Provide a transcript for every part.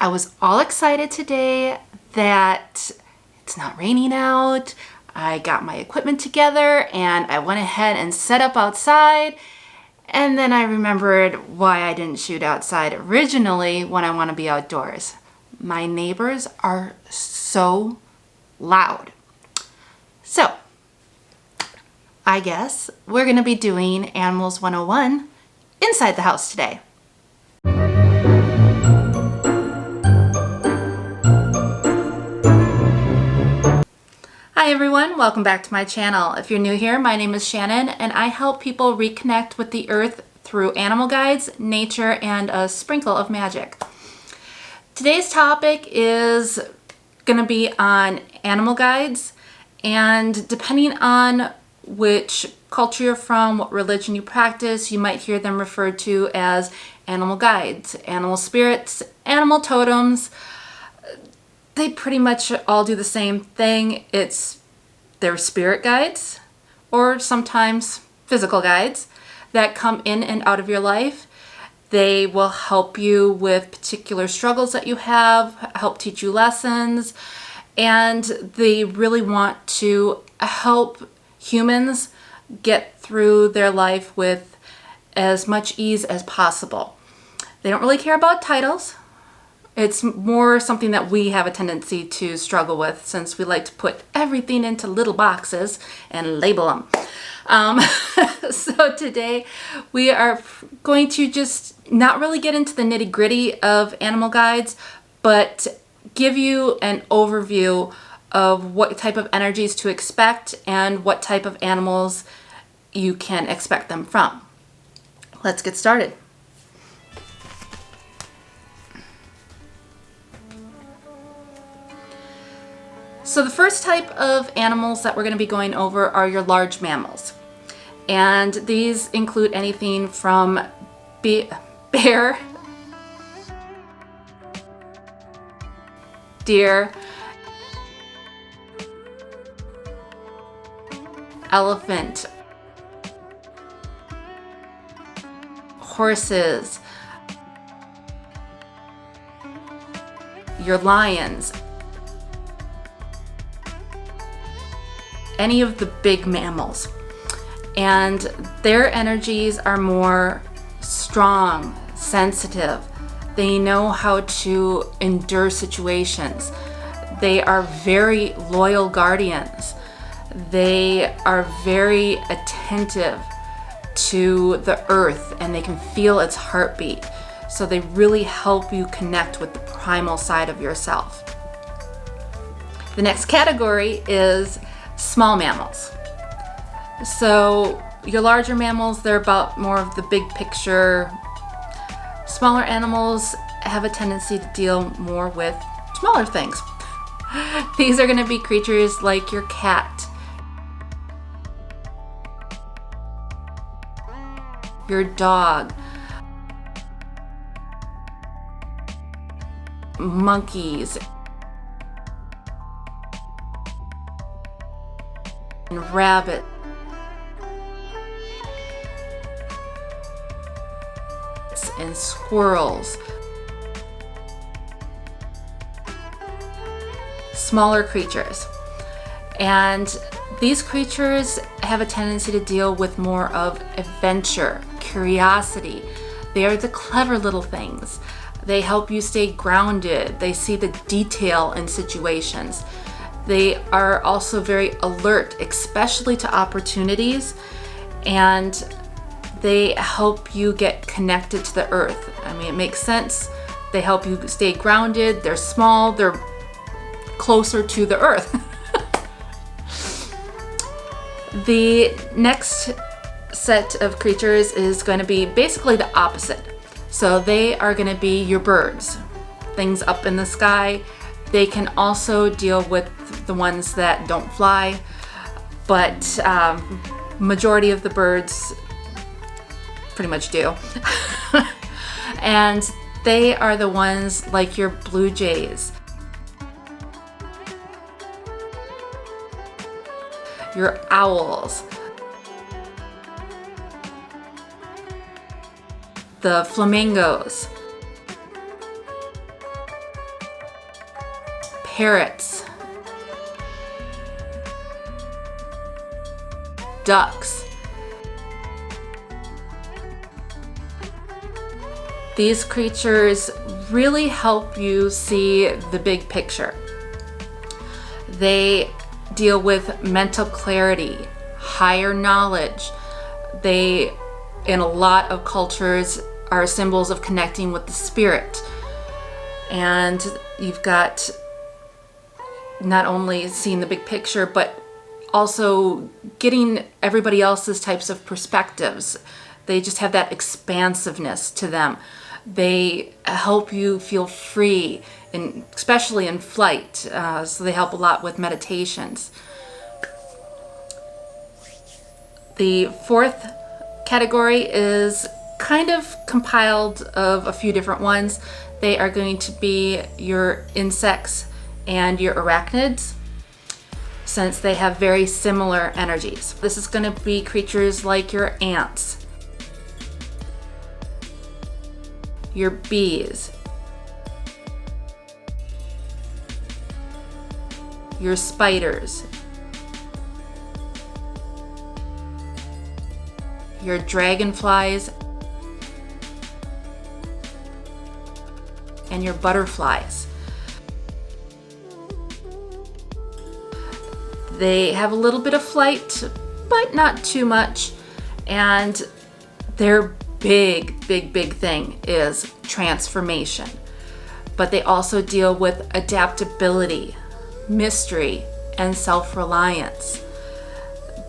I was all excited today that it's not raining out. I got my equipment together and I went ahead and set up outside. And then I remembered why I didn't shoot outside originally when I want to be outdoors. My neighbors are so loud. So, I guess we're going to be doing Animals 101 inside the house today. Hi everyone, welcome back to my channel. If you're new here, my name is Shannon and I help people reconnect with the earth through animal guides, nature, and a sprinkle of magic. Today's topic is going to be on animal guides, and depending on which culture you're from, what religion you practice, you might hear them referred to as animal guides, animal spirits, animal totems. They pretty much all do the same thing. They're spirit guides or sometimes physical guides that come in and out of your life. They will help you with particular struggles that you have, help teach you lessons, and they really want to help humans get through their life with as much ease as possible. They don't really care about titles. It's more something that we have a tendency to struggle with since we like to put everything into little boxes and label them. So today we are going to just not really get into the nitty-gritty of animal guides, but give you an overview of what type of energies to expect and what type of animals you can expect them from. Let's get started. So the first type of animals that we're going to be going over are your large mammals. And these include anything from bear, deer, elephant, horses, your lions, any of the big mammals. And their energies are more strong, sensitive. They know how to endure situations. They are very loyal guardians. They are very attentive to the earth and they can feel its heartbeat. So they really help you connect with the primal side of yourself. The next category is small mammals. So your larger mammals, they're about more of the big picture. Smaller animals have a tendency to deal more with smaller things. These are going to be creatures like your cat, your dog, monkeys, and rabbits, and squirrels. Smaller creatures. And these creatures have a tendency to deal with more of adventure, curiosity. They are the clever little things. They help you stay grounded. They see the detail in situations. They are also very alert, especially to opportunities, and they help you get connected to the earth. I mean, it makes sense. They help you stay grounded. They're small. They're closer to the earth. The next set of creatures is going to be basically the opposite. So they are going to be your birds, things up in the sky. They can also deal with the ones that don't fly, but majority of the birds pretty much do. And they are the ones like your blue jays, your owls, the flamingos, parrots, ducks. These creatures really help you see the big picture. They deal with mental clarity, higher knowledge. They, in a lot of cultures, are symbols of connecting with the spirit. And you've got not only seeing the big picture, but also getting everybody else's types of perspectives. They just have that expansiveness to them. They help you feel free, especially in flight. So they help a lot with meditations. The fourth category is kind of compiled of a few different ones. They are going to be your insects and your arachnids, since they have very similar energies. This is going to be creatures like your ants, your bees, your spiders, your dragonflies, and your butterflies. They have a little bit of flight, but not too much. And their big thing is transformation. But they also deal with adaptability, mystery, and self-reliance.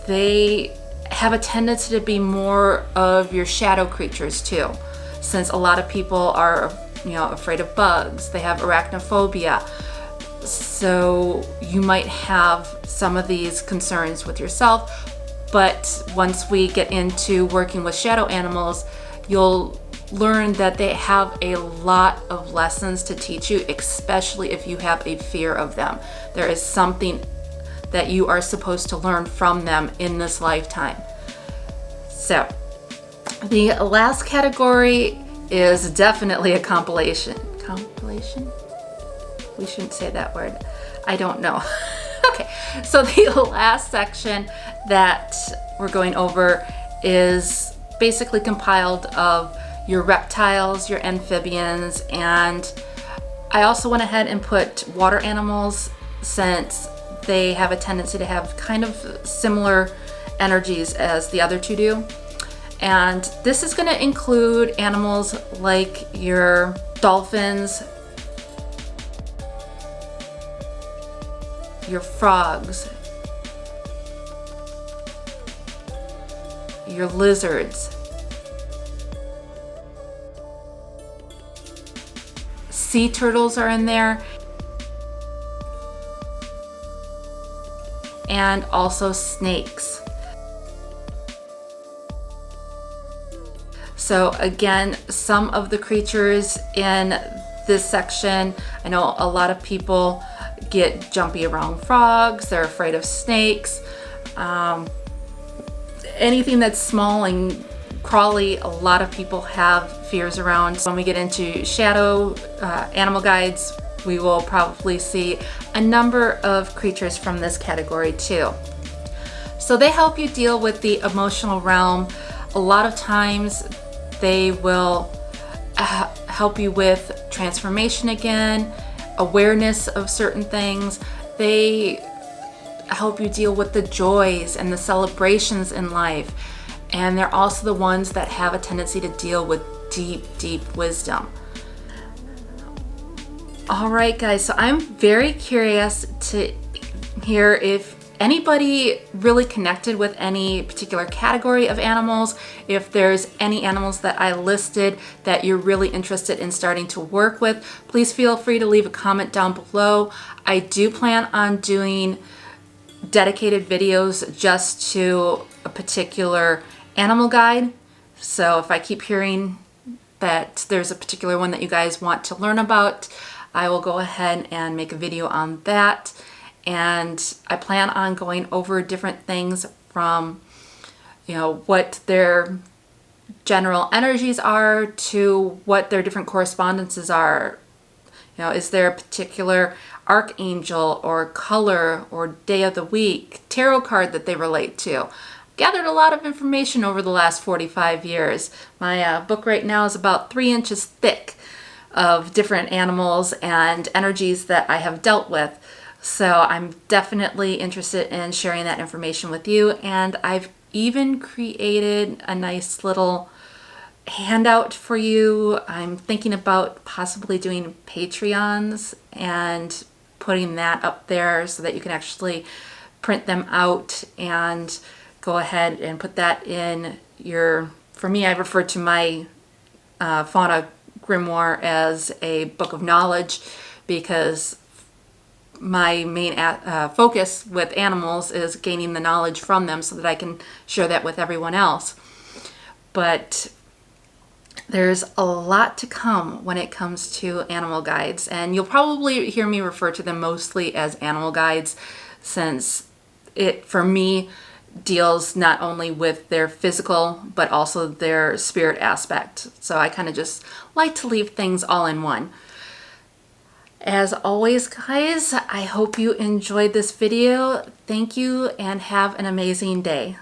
They have a tendency to be more of your shadow creatures too, since a lot of people are, afraid of bugs. They have arachnophobia. So you might have some of these concerns with yourself, but once we get into working with shadow animals, you'll learn that they have a lot of lessons to teach you, especially if you have a fear of them. There is something that you are supposed to learn from them in this lifetime. So the last category is definitely a compilation. Compilation? We shouldn't say that word. I don't know. Okay, so the last section that we're going over is basically compiled of your reptiles, your amphibians, and I also went ahead and put water animals, since they have a tendency to have kind of similar energies as the other two do. And this is going to include animals like your dolphins, your frogs, your lizards, sea turtles are in there, and also snakes. So again, some of the creatures in this section, I know a lot of people get jumpy around frogs, they're afraid of snakes. Anything that's small and crawly, a lot of people have fears around. When we get into shadow animal guides, we will probably see a number of creatures from this category too. So they help you deal with the emotional realm. A lot of times they will help you with transformation again, awareness of certain things. They help you deal with the joys and the celebrations in life. And they're also the ones that have a tendency to deal with deep wisdom. All right, guys, so I'm very curious to hear if anybody really connected with any particular category of animals, if there's any animals that I listed that you're really interested in starting to work with. Please feel free to leave a comment down below. I do plan on doing dedicated videos just to a particular animal guide. So if I keep hearing that there's a particular one that you guys want to learn about, I will go ahead and make a video on that. And I plan on going over different things from, what their general energies are to what their different correspondences are, You know, is there a particular archangel or color or day of the week, tarot card that they relate to? Gathered a lot of information over the last 45 years. My book right now is about 3 inches thick of different animals and energies that I have dealt with. So I'm definitely interested in sharing that information with you. And I've even created a nice little handout for you. I'm thinking about possibly doing Patreons and putting that up there so that you can actually print them out and go ahead and put that in your, for me, I refer to my fauna grimoire as a book of knowledge, because my main focus with animals is gaining the knowledge from them so that I can share that with everyone else. But there's a lot to come when it comes to animal guides, and you'll probably hear me refer to them mostly as animal guides, since it, for me, deals not only with their physical but also their spirit aspect. So I kind of just like to leave things all in one. As always, guys, I hope you enjoyed this video. Thank you and have an amazing day.